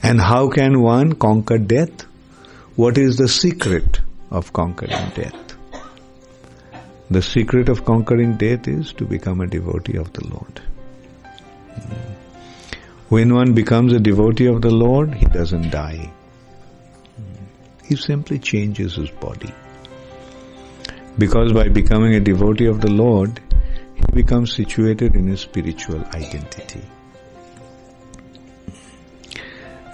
And how can one conquer death? What is the secret of conquering death? The secret of conquering death is to become a devotee of the Lord. When one becomes a devotee of the Lord, he doesn't die. He simply changes his body. Because by becoming a devotee of the Lord, he becomes situated in his spiritual identity.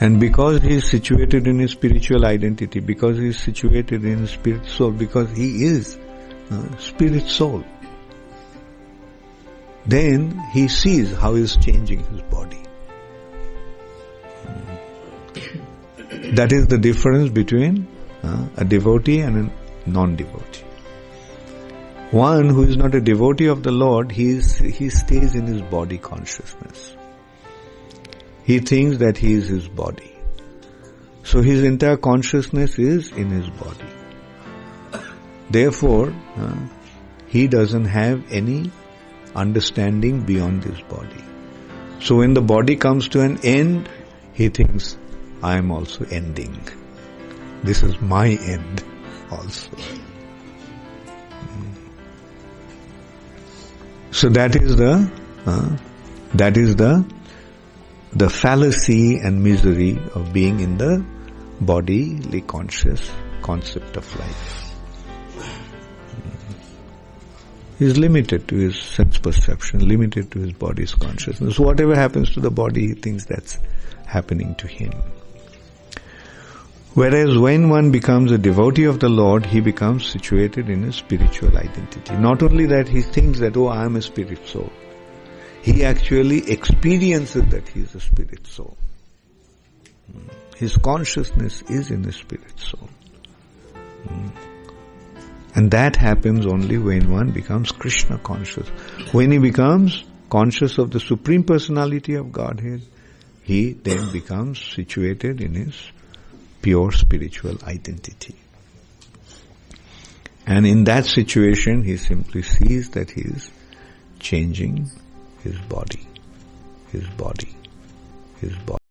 And because he is situated in his spiritual identity, because he is situated in his spirit soul, because he is spirit soul, then he sees how he is changing his body. That is the difference between a devotee and a non-devotee. One who is not a devotee of the Lord, he stays in his body consciousness. He thinks that he is his body. So his entire consciousness is in his body. Therefore, he doesn't have any understanding beyond his body. So when the body comes to an end, he thinks, I am also ending. This is my end also. So that is the fallacy and misery of being in the bodily conscious concept of life. He is limited to his sense perception, limited to his body's consciousness. Whatever happens to the body, he thinks that's happening to him. Whereas when one becomes a devotee of the Lord, he becomes situated in his spiritual identity. Not only that, he thinks that, I am a spirit soul. He actually experiences that he is a spirit soul. His consciousness is in his spirit soul. And that happens only when one becomes Krishna conscious. When he becomes conscious of the Supreme Personality of Godhead, he then becomes situated in his pure spiritual identity. And in that situation, he simply sees that he is changing his body, his body, his body.